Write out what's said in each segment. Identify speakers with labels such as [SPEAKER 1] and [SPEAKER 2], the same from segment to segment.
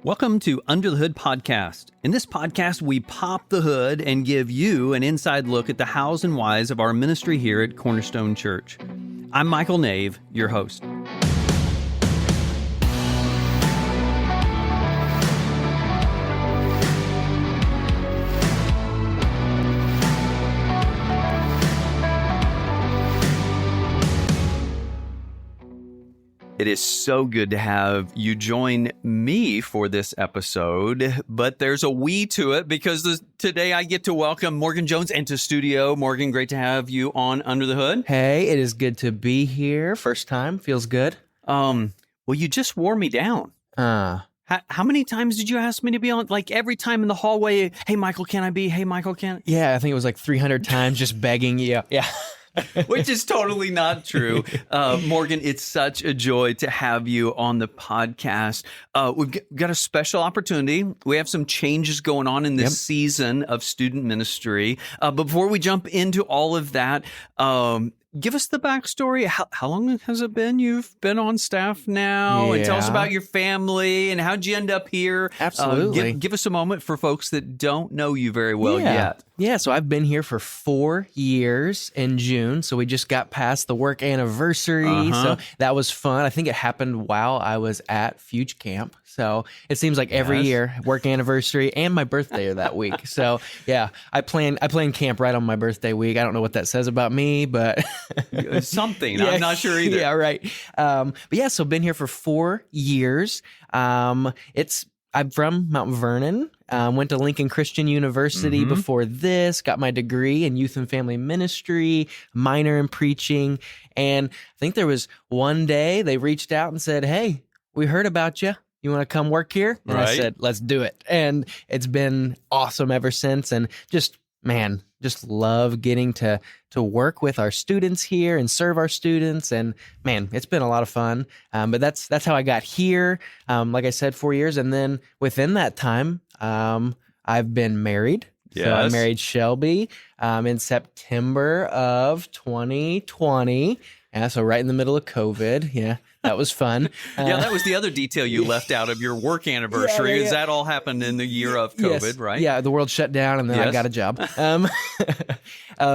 [SPEAKER 1] Welcome to Under the Hood Podcast. In this podcast, we pop the hood and give you an inside look at the hows and whys of our ministry here at Cornerstone Church. I'm Michael Nave, your host. It is so good to have you join me for this episode, but there's a we to it because today I get to welcome Morgan Jones into studio. Morgan, great to have you on Under the Hood.
[SPEAKER 2] Hey, it is good to be here. First time, feels good.
[SPEAKER 1] Well, you just wore me down. How many times did you ask me to be on? Like every time in the hallway, hey, Michael, can I be? Hey, Michael, can I?
[SPEAKER 2] Yeah, I think it was like 300 times just begging you. Yeah.
[SPEAKER 1] Which is totally not true. Morgan, it's such a joy to have you on the podcast. We've got a special opportunity. We have some changes going on in this season of student ministry. But before we jump into all of that, give us the backstory. How long has it been you've been on staff now?
[SPEAKER 2] Yeah.
[SPEAKER 1] And tell us about your family and how'd you end up here?
[SPEAKER 2] Absolutely.
[SPEAKER 1] Give us a moment for folks that don't know you very well yet.
[SPEAKER 2] Yeah, so I've been here for 4 years in June. So we just got past the work anniversary. So that was fun. I think it happened while I was at Fuge Camp. So it seems like every year, work anniversary and my birthday are that week. So yeah, I plan camp right on my birthday week. I don't know what that says about me, but
[SPEAKER 1] something. I'm not sure either.
[SPEAKER 2] Yeah, right. But yeah, so been here for 4 years. I'm from Mount Vernon. Went to Lincoln Christian University before this, got my degree in youth and family ministry, minor in preaching. And I think there was one day they reached out and said, hey, we heard about you. You want to come work here? And I said, let's do it. And it's been awesome ever since. And just love getting to work with our students here and serve our students. And man, it's been a lot of fun. But that's how I got here. Like I said, 4 years. And then within that time, I've been married.
[SPEAKER 1] Yes.
[SPEAKER 2] So I married Shelby in September of 2020. Yeah, so right in the middle of COVID. Yeah, that was fun.
[SPEAKER 1] Yeah, that was the other detail you left out of your work anniversary. Is that all happened in the year of COVID, right?
[SPEAKER 2] Yeah, the world shut down and then I got a job.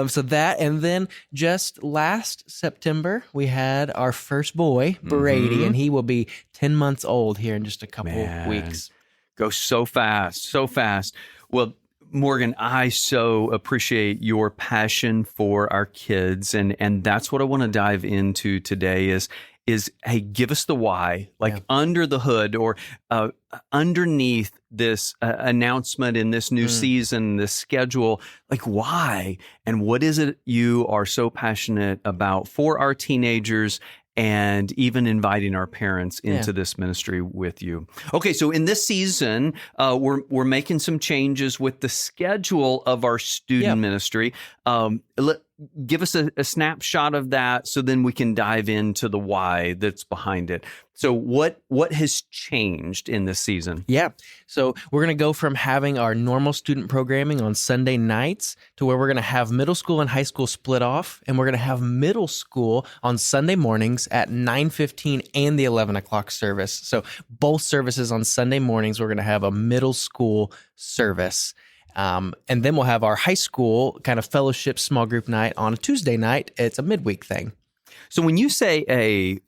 [SPEAKER 2] So that, and then just last September, we had our first boy, Brady, and he will be 10 months old here in just a couple weeks.
[SPEAKER 1] Go so fast, so fast. Well, Morgan, I so appreciate your passion for our kids, and that's what I want to dive into today is hey, give us the why, under the hood or underneath this announcement in this new season, this schedule, like why and what is it you are so passionate about for our teenagers and even inviting our parents into this ministry with you. Okay, so in this season, we're making some changes with the schedule of our student ministry. Give us a snapshot of that so then we can dive into the why that's behind it. So what has changed in this season?
[SPEAKER 2] Yeah. So we're going to go from having our normal student programming on Sunday nights to where we're going to have middle school and high school split off, and we're going to have middle school on Sunday mornings at 9:15 and the 11 o'clock service. So both services on Sunday mornings, we're going to have a middle school service. And then we'll have our high school kind of fellowship small group night on a Tuesday night. It's a midweek thing.
[SPEAKER 1] So when you say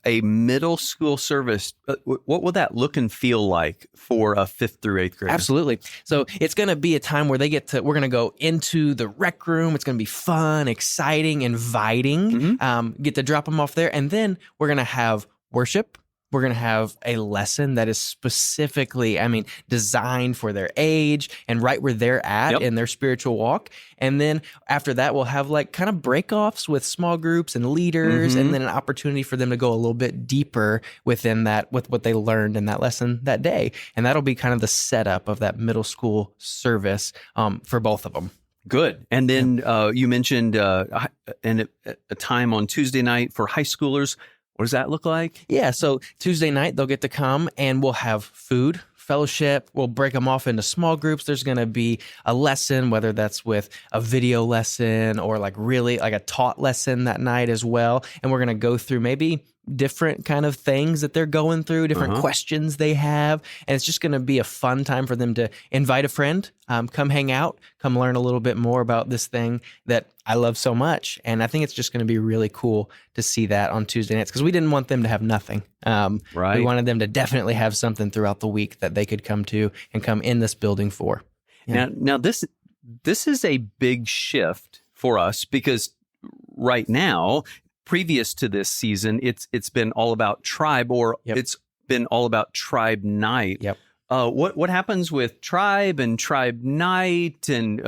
[SPEAKER 1] a middle school service, what will that look and feel like for a 5th through 8th grade?
[SPEAKER 2] Absolutely. So it's going to be a time where we're going to go into the rec room. It's going to be fun, exciting, inviting, get to drop them off there. And then we're going to have worship. We're going to have a lesson that is specifically, designed for their age and right where they're at in their spiritual walk. And then after that, we'll have kind of break-offs with small groups and leaders, and then an opportunity for them to go a little bit deeper within that, with what they learned in that lesson that day. And that'll be kind of the setup of that middle school service for both of them.
[SPEAKER 1] Good. And then you mentioned a time on Tuesday night for high schoolers. What does that look like?
[SPEAKER 2] Yeah, so Tuesday night, they'll get to come and we'll have food, fellowship. We'll break them off into small groups. There's going to be a lesson, whether that's with a video lesson or really a taught lesson that night as well. And we're going to go through maybe different kind of things that they're going through, different questions they have. And it's just going to be a fun time for them to invite a friend, come hang out, come learn a little bit more about this thing that I love so much. And I think it's just going to be really cool to see that on Tuesday nights, because we didn't want them to have nothing.
[SPEAKER 1] Right.
[SPEAKER 2] We wanted them to definitely have something throughout the week that they could come to and come in this building for. Yeah.
[SPEAKER 1] Now this is a big shift for us, because right now, previous to this season, it's been all about Tribe, or it's been all about Tribe Night.
[SPEAKER 2] Yep.
[SPEAKER 1] What happens with Tribe and Tribe Night, and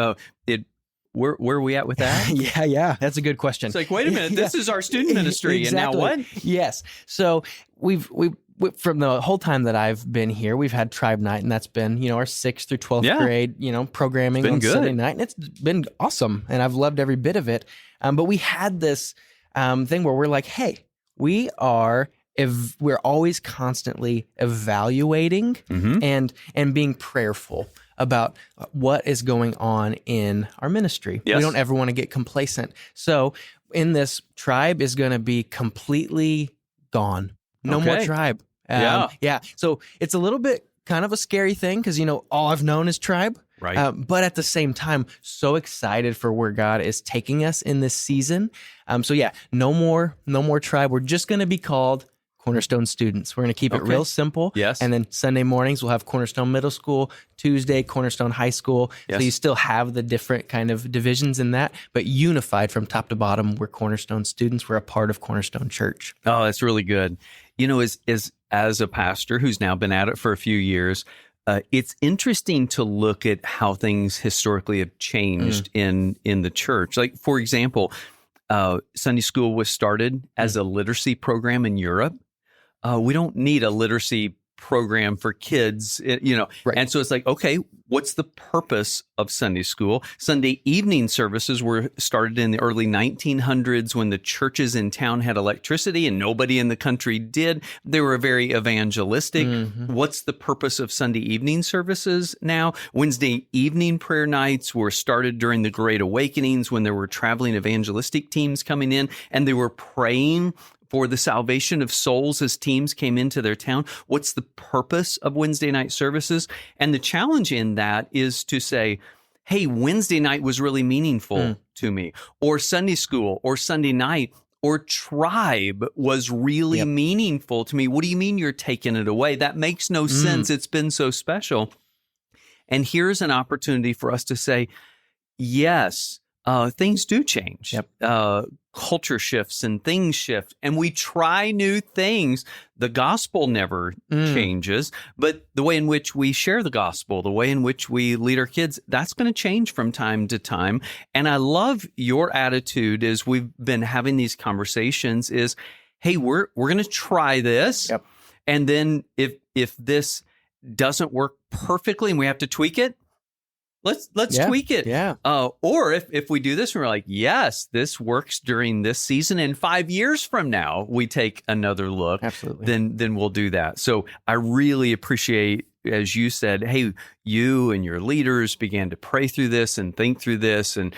[SPEAKER 1] where are we at with that?
[SPEAKER 2] Yeah, that's a good question.
[SPEAKER 1] It's like, wait a minute, this is our student ministry,
[SPEAKER 2] exactly.
[SPEAKER 1] And now what?
[SPEAKER 2] Yes. So we've from the whole time that I've been here, we've had Tribe Night, and that's been, our 6th through 12th grade, programming on Sunday night, and it's been awesome, and I've loved every bit of it. But we had this thing where we're like, hey, we're always constantly evaluating and being prayerful about what is going on in our ministry.
[SPEAKER 1] Yes.
[SPEAKER 2] We don't ever want to get complacent. So in this, Tribe is going to be completely gone. No more Tribe. Yeah. So it's a little bit kind of a scary thing, because, all I've known is Tribe.
[SPEAKER 1] Right.
[SPEAKER 2] But at the same time, so excited for where God is taking us in this season. No more Tribe. We're just going to be called Cornerstone students. We're going to keep it real simple.
[SPEAKER 1] Yes.
[SPEAKER 2] And then Sunday mornings, we'll have Cornerstone Middle School, Tuesday, Cornerstone High School.
[SPEAKER 1] Yes. So
[SPEAKER 2] you still have the different kind of divisions in that, but unified from top to bottom. We're Cornerstone students. We're a part of Cornerstone Church.
[SPEAKER 1] Oh, that's really good. As a pastor who's now been at it for a few years, it's interesting to look at how things historically have changed in the church. Like, for example, Sunday school was started as a literacy program in Europe. We don't need a literacy program for kids,
[SPEAKER 2] Right.
[SPEAKER 1] And so it's like, okay, what's the purpose of Sunday school? Sunday evening services were started in the early 1900s when the churches in town had electricity and nobody in the country did. They were very evangelistic. What's the purpose of Sunday evening services now? Wednesday evening prayer nights were started during the Great Awakenings, when there were traveling evangelistic teams coming in, and they were praying for the salvation of souls as teams came into their town. What's the purpose of Wednesday night services? And the challenge in that is to say, hey, Wednesday night was really meaningful to me, or Sunday school, or Sunday night, or Tribe was really meaningful to me. What do you mean you're taking it away? That makes no sense. It's been so special. And here's an opportunity for us to say, yes, things do change. Culture shifts and things shift, and we try new things. The gospel never changes, but the way in which we share the gospel, the way in which we lead our kids, that's going to change from time to time. And I love your attitude as we've been having these conversations is, hey, we're going to try this. And then if this doesn't work perfectly and we have to tweak it, Let's tweak it. Or if we do this and we're like, yes, this works during this season, and 5 years from now we take another look.
[SPEAKER 2] Absolutely.
[SPEAKER 1] Then we'll do that. So I really appreciate, as you said, hey, you and your leaders began to pray through this and think through this, and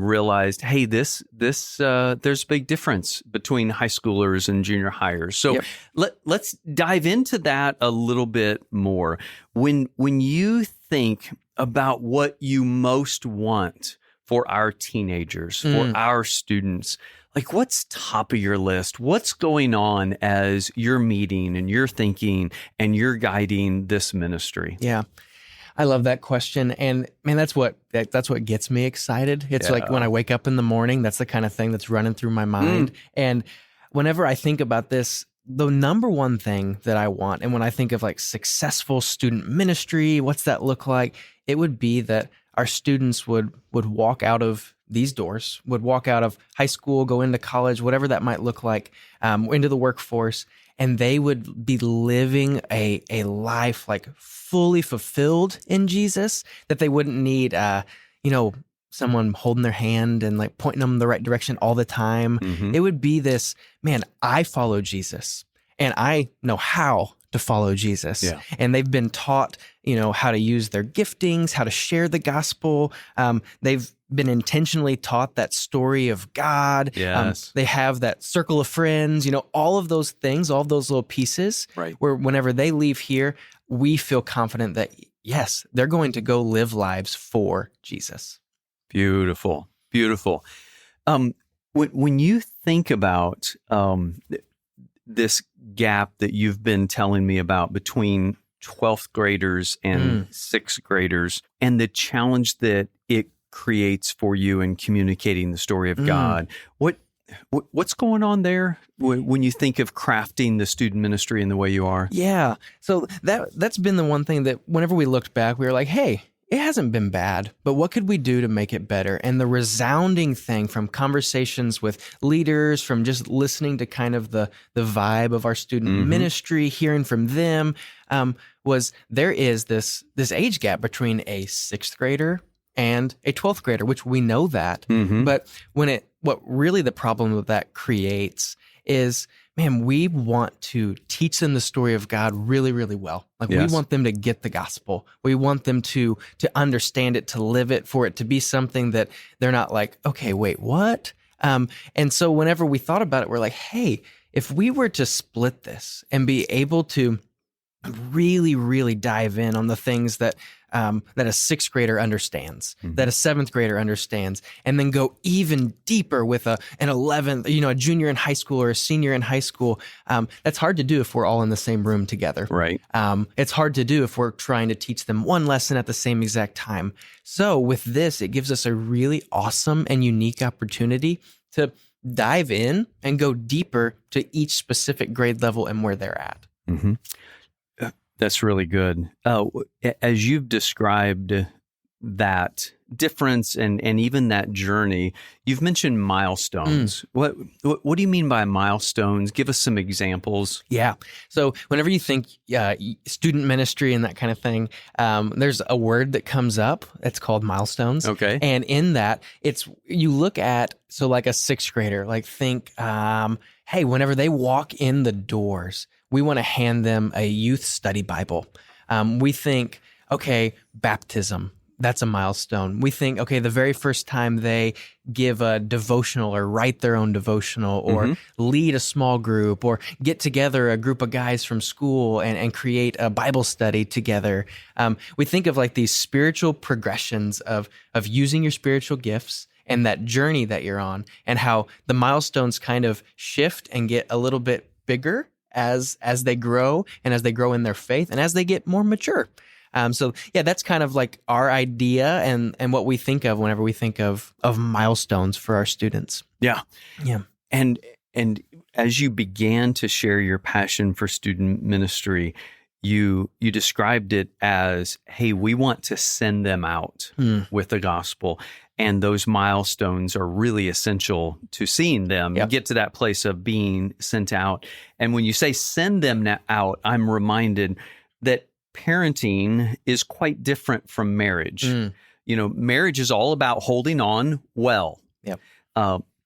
[SPEAKER 1] realized, hey, this there's a big difference between high schoolers and junior hires. So let's dive into that a little bit more. When you think about what you most want for our teenagers, for our students, like, what's top of your list? What's going on as you're meeting and you're thinking and you're guiding this ministry?
[SPEAKER 2] Yeah. I love that question. And man, that's what gets me excited. It's like when I wake up in the morning, that's the kind of thing that's running through my mind. And whenever I think about this, the number one thing that I want, and when I think of like successful student ministry, what's that look like? It would be that our students would walk out of these doors, would walk out of high school, go into college, whatever that might look like, into the workforce, and they would be living a life like fully fulfilled in Jesus, that they wouldn't need, someone holding their hand and like pointing them in the right direction all the time. It would be this, man, I follow Jesus and I know how to follow Jesus. And they've been taught, how to use their giftings, how to share the gospel. They've been intentionally taught that story of God.
[SPEAKER 1] Yes.
[SPEAKER 2] They have that circle of friends, all of those things, all of those little pieces,
[SPEAKER 1] Right.
[SPEAKER 2] where whenever they leave here, we feel confident that, yes, they're going to go live lives for Jesus.
[SPEAKER 1] Beautiful. Beautiful. When you think about this gap that you've been telling me about between 12th graders and 6th graders, and the challenge that it creates for you in communicating the story of God, what's going on there when you think of crafting the student ministry in the way you are?
[SPEAKER 2] Yeah. So that's been the one thing that whenever we looked back, we were like, hey, it hasn't been bad, but what could we do to make it better? And the resounding thing from conversations with leaders, from just listening to kind of the vibe of our student ministry, hearing from them, was there is this age gap between a 6th grader and a 12th grader, which we know that. But what really the problem with that creates is, man, we want to teach them the story of God really, really well. Like
[SPEAKER 1] Yes.
[SPEAKER 2] we want them to get the gospel. We want them to understand it, to live it, for it to be something that they're not like, okay, wait, what? And so whenever we thought about it, we're like, hey, if we were to split this and be able to really, really dive in on the things that a 6th grader understands, that a 7th grader understands, and then go even deeper with an 11th, a junior in high school or a senior in high school. That's hard to do if we're all in the same room together.
[SPEAKER 1] Right.
[SPEAKER 2] It's hard to do if we're trying to teach them one lesson at the same exact time. So with this, it gives us a really awesome and unique opportunity to dive in and go deeper to each specific grade level and where they're at.
[SPEAKER 1] That's really good. As you've described that difference and even that journey, you've mentioned milestones. What do you mean by milestones? Give us some examples.
[SPEAKER 2] Yeah. So whenever you think student ministry and that kind of thing, there's a word that comes up. It's called milestones.
[SPEAKER 1] Okay.
[SPEAKER 2] And in that, you look at, so like a 6th grader, like think, hey, whenever they walk in the doors, we want to hand them a youth study Bible. We think, okay, baptism, that's a milestone. We think, okay, the very first time they give a devotional or write their own devotional or lead a small group or get together a group of guys from school and create a Bible study together. We think of like these spiritual progressions of using your spiritual gifts and that journey that you're on, and how the milestones kind of shift and get a little bit bigger as they grow and as they grow in their faith and as they get more mature. So yeah, that's kind of like our idea and what we think of whenever we think of milestones for our students.
[SPEAKER 1] Yeah.
[SPEAKER 2] Yeah.
[SPEAKER 1] And as you began to share your passion for student ministry, you described it as, hey, we want to send them out with the gospel. And those milestones are really essential to seeing them get to that place of being sent out. And when you say send them out, I'm reminded that parenting is quite different from marriage. Marriage is all about holding on well.
[SPEAKER 2] Yep.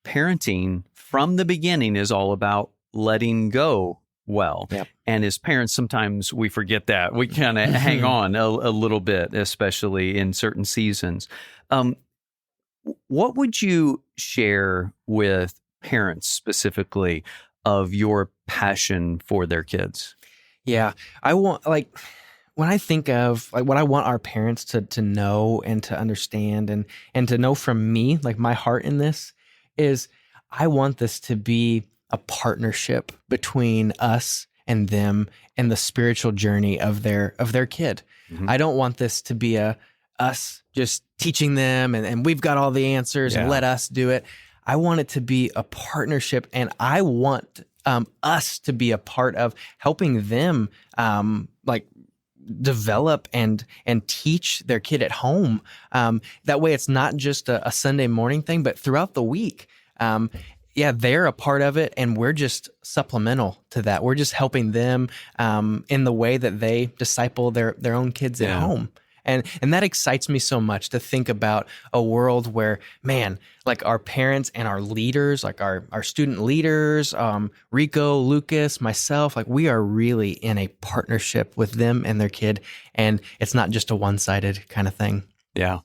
[SPEAKER 1] Parenting from the beginning is all about letting go well.
[SPEAKER 2] Yep.
[SPEAKER 1] And as parents, sometimes we forget that. We kind of hang on a little bit, especially in certain seasons. What would you share with parents specifically of your passion for their kids?
[SPEAKER 2] Yeah, I want, like, when I think of like what I want our parents to know and to understand and to know from me, like my heart in this is I want this to be a partnership between us and them and the spiritual journey of their kid. I don't want this to be us just teaching them and we've got all the answers and let us do it. I want it to be a partnership, and I want us to be a part of helping them like develop and teach their kid at home. That way it's not just a Sunday morning thing, but throughout the week. They're a part of it, and we're just supplemental to that. We're just helping them in the way that they disciple their own kids at home. And that excites me so much to think about a world where, man, like our parents and our leaders, like our student leaders, Rico, Lucas, myself, like we are really in a partnership with them and their kid. And it's not just a one-sided kind of thing.
[SPEAKER 1] Yeah.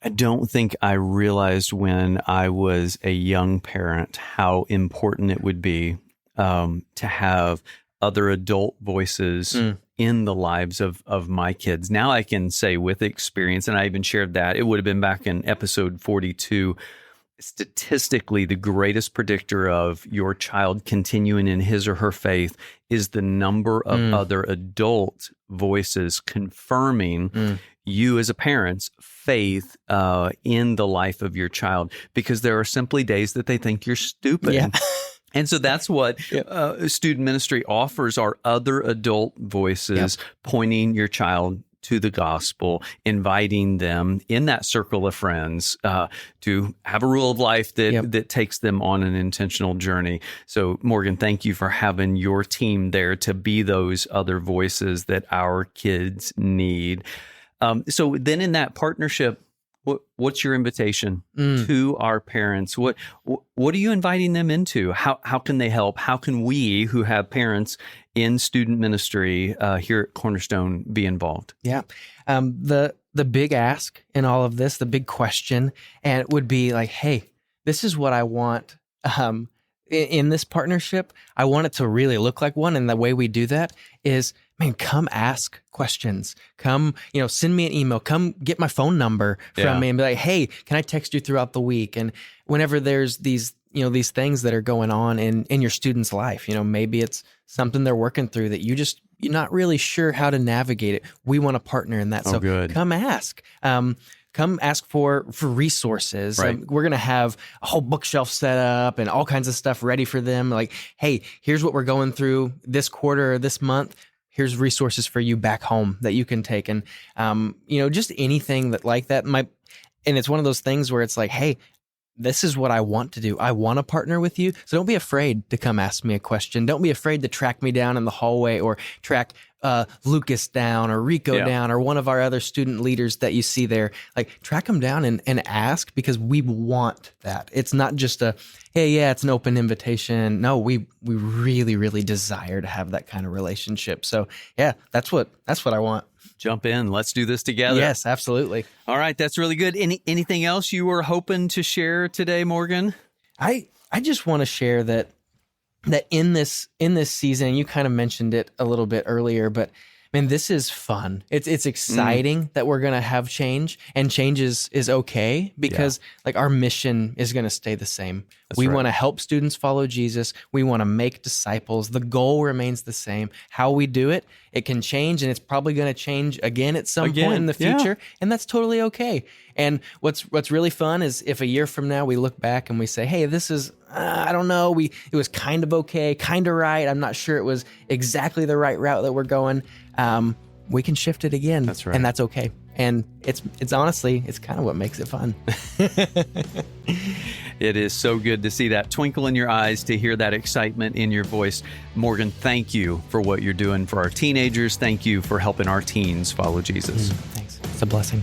[SPEAKER 1] I don't think I realized when I was a young parent how important it would be to have other adult voices in the lives of my kids. Now I can say with experience, and I even shared that, it would have been back in episode 42, statistically, the greatest predictor of your child continuing in his or her faith is the number of other adult voices confirming you as a parent's faith in the life of your child, because there are simply days that they think you're stupid.
[SPEAKER 2] Yeah.
[SPEAKER 1] And so that's what student ministry offers, are other adult voices pointing your child to the gospel, inviting them in that circle of friends to have a rule of life that takes them on an intentional journey. So, Morgan, thank you for having your team there to be those other voices that our kids need. So then in that partnership, what's your invitation to our parents? What are you inviting them into? How can they help? How can we who have parents in student ministry here at Cornerstone be involved?
[SPEAKER 2] Yeah. The big ask in all of this, the big question, and it would be like, hey, this is what I want in this partnership. I want it to really look like one. And the way we do that is, man, come ask questions. Come, send me an email. Come get my phone number from me and be like, hey, can I text you throughout the week? And whenever there's these things that are going on in your student's life, maybe it's something they're working through that you're not really sure how to navigate it. We want to partner in that. So
[SPEAKER 1] good.
[SPEAKER 2] Come ask. Come ask for resources.
[SPEAKER 1] Right.
[SPEAKER 2] We're going to have a whole bookshelf set up and all kinds of stuff ready for them. Like, hey, here's what we're going through this quarter or this month. Here's resources for you back home that you can take. And, just anything that like that and it's one of those things where it's like, hey, this is what I want to do. I want to partner with you. So don't be afraid to come ask me a question. Don't be afraid to track me down in the hallway or track Lucas down or Rico down or one of our other student leaders that you see there. Like, track them down and ask, because we want that. It's not just it's an open invitation. No, we really, really desire to have that kind of relationship. So that's what I want.
[SPEAKER 1] Jump in. Let's do this together.
[SPEAKER 2] Yes, absolutely.
[SPEAKER 1] All right. That's really good. Anything else you were hoping to share today, Morgan?
[SPEAKER 2] I just want to share that in this season, you kind of mentioned it a little bit earlier, but man, this is fun. It's exciting that we're going to have change, and change is okay, because like our mission is going to stay the same. We want to help students follow Jesus. We want to make disciples. The goal remains the same. How we do it, it can change, and it's probably going to change again at some point in the future, and that's totally okay. And what's really fun is if a year from now we look back and we say, hey, this is, I don't know, it was kind of okay, kind of right. I'm not sure it was exactly the right route that we're going. We can shift it again.
[SPEAKER 1] That's right.
[SPEAKER 2] And that's okay. And it's honestly, it's kind of what makes it fun.
[SPEAKER 1] It is so good to see that twinkle in your eyes, to hear that excitement in your voice. Morgan, thank you for what you're doing for our teenagers. Thank you for helping our teens follow Jesus.
[SPEAKER 2] Thanks. It's a blessing.